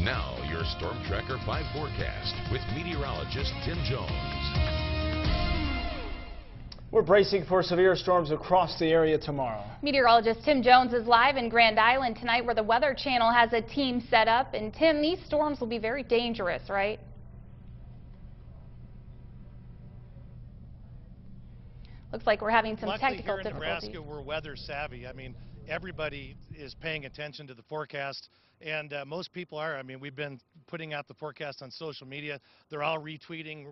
Now, your Storm Tracker 5 forecast with meteorologist Tim Jones. We're bracing for severe storms across the area tomorrow. Meteorologist Tim Jones is live in Grand Island tonight where the Weather Channel has a team set up. And Tim, these storms will be very dangerous, right? Looks like we're having some technical difficulties. Here in Nebraska, we're weather savvy. I mean, everybody is paying attention to the forecast, and most people are. I mean, we've been putting out the forecast on social media. They're all retweeting,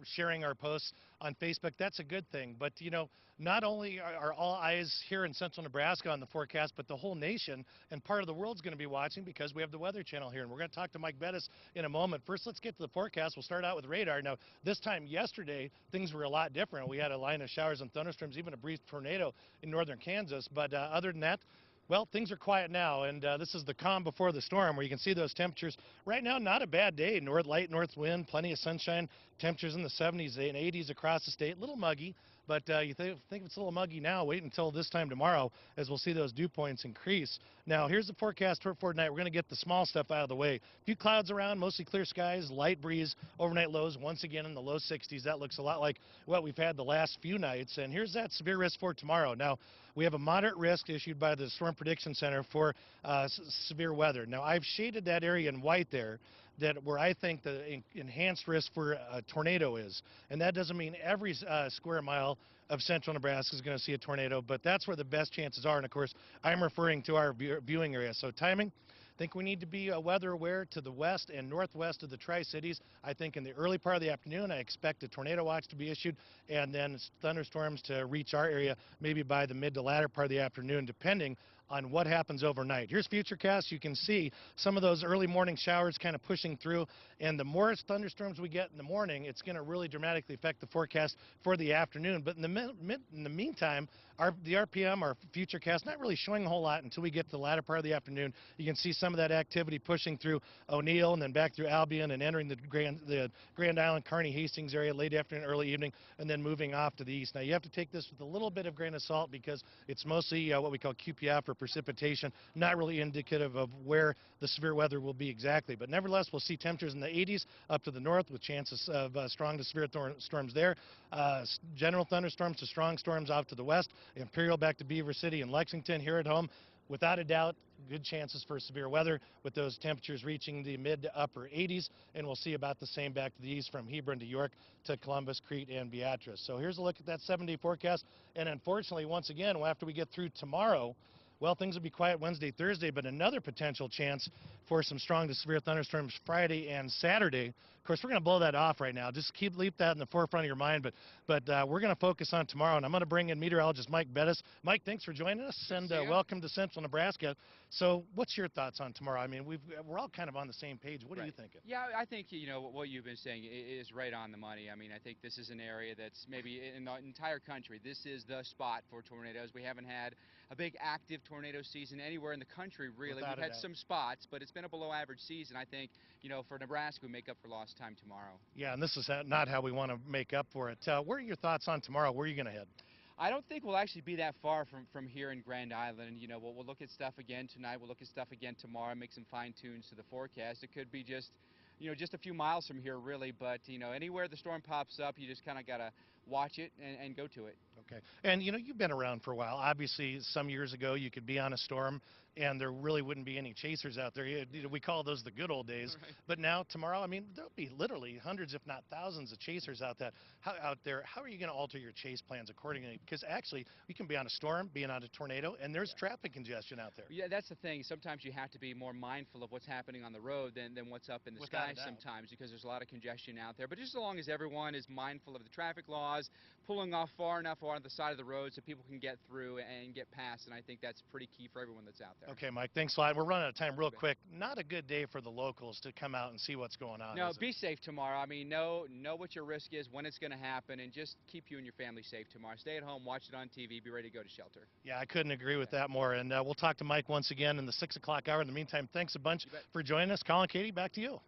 sharing our posts on Facebook. That's a good thing. But, you know, not only are all eyes here in central Nebraska on the forecast, but the whole nation and part of the world's going to be watching because we have the Weather Channel here. And we're going to talk to Mike Bettis in a moment. First, let's get to the forecast. We'll start out with radar. Now, this time yesterday, things were a lot different. We had a line of showers and thunderstorms, even a brief tornado in northern Kansas. But other than that, well, things are quiet now, and this is the calm before the storm where you can see those temperatures. Right now, not a bad day. Light north wind, plenty of sunshine, temperatures in the 70s and 80s across the state. A little muggy, but you think it's a little muggy now. Wait until this time tomorrow as we'll see those dew points increase. Now, here's the forecast for tonight. We're going to get the small stuff out of the way. A few clouds around, mostly clear skies, light breeze, overnight lows once again in the low 60s. That looks a lot like what we've had the last few nights. And here's that severe risk for tomorrow. Now, we have a moderate risk issued by the Storm Prediction Center for severe weather. Now, I've shaded that area in white there, where I think the enhanced risk for a tornado is. And that doesn't mean every square mile of central Nebraska is going to see a tornado, but that's where the best chances are. And of course, I'm referring to our viewing area. So timing, I think we need to be weather aware to the west and northwest of the Tri-Cities. I think in the early part of the afternoon, I expect a tornado watch to be issued and then thunderstorms to reach our area maybe by the mid to latter part of the afternoon, depending on what happens overnight. Here's Futurecast. You can see some of those early morning showers kind of pushing through, and the more thunderstorms we get in the morning, it's going to really dramatically affect the forecast for the afternoon. But in the meantime, the RPM, our Futurecast, not really showing a whole lot until we get to the latter part of the afternoon. You can see some of that activity pushing through O'Neill and then back through Albion and entering the Grand Island, Kearney, Hastings area late afternoon, early evening, and then moving off to the east. Now, you have to take this with a little bit of grain of salt because it's mostly what we call QPF or precipitation, not really indicative of where the severe weather will be exactly. But nevertheless, we'll see temperatures in the 80s up to the north with chances of strong to severe storms there. General thunderstorms to strong storms out to the west. Imperial back to Beaver City and Lexington. Here at home, without a doubt, good chances for severe weather with those temperatures reaching the mid to upper 80s, and we'll see about the same back to the east from Hebron to York to Columbus, Crete, and Beatrice. So here's a look at that 7-day forecast, and unfortunately, once again, after we get through tomorrow, well, things will be quiet Wednesday, Thursday, but another potential chance for some strong to severe thunderstorms Friday and Saturday. Of course, we're going to blow that off right now. Just leave that in the forefront of your mind, but we're going to focus on tomorrow, and I'm going to bring in meteorologist Mike Bettis. Mike, thanks for joining us, and welcome to Central Nebraska. So what's your thoughts on tomorrow? I mean, we're all kind of on the same page. What are you thinking? Yeah, I think, you know, what you've been saying is right on the money. I mean, I think this is an area that's maybe in the entire country, this is the spot for tornadoes. We haven't had a big active tornado season anywhere in the country, really. We've had some spots, but it's been a below average season. I think, you know, for Nebraska, we make up for lost time tomorrow. Yeah, and this is not how we want to make up for it. What are your thoughts on tomorrow? Where are you going to head? I don't think we'll actually be that far from here in Grand Island. You know, we'll look at stuff again tonight. We'll look at stuff again tomorrow, make some fine tunes to the forecast. It could be just, you know, just a few miles from here, really. But, you know, anywhere the storm pops up, you just kind of got to watch it and go to it. Okay. And, you know, you've been around for a while. Obviously, some years ago, you could be on a storm and there really wouldn't be any chasers out there. We call those the good old days. Right. But now, tomorrow, I mean, there'll be literally hundreds, if not thousands, of chasers out there. How are you going to alter your chase plans accordingly? Because actually, you can be on a storm, being on a tornado, and there's traffic congestion out there. Yeah, that's the thing. Sometimes you have to be more mindful of what's happening on the road than what's up in the sky sometimes, because there's a lot of congestion out there. But just as long as everyone is mindful of the traffic laws, pulling off far enough on the side of the road so people can get through and get past, and I think that's pretty key for everyone that's out there. Okay, Mike, thanks a lot. We're running out of time real quick. Not a good day for the locals to come out and see what's going on. No, be safe tomorrow. I mean, know what your risk is, when it's going to happen, and just keep you and your family safe tomorrow. Stay at home, watch it on TV, be ready to go to shelter. Yeah, I couldn't agree with that more. And we'll talk to Mike once again in the 6 o'clock hour. In the meantime, thanks a bunch for joining us. Colin, Katie, back to you.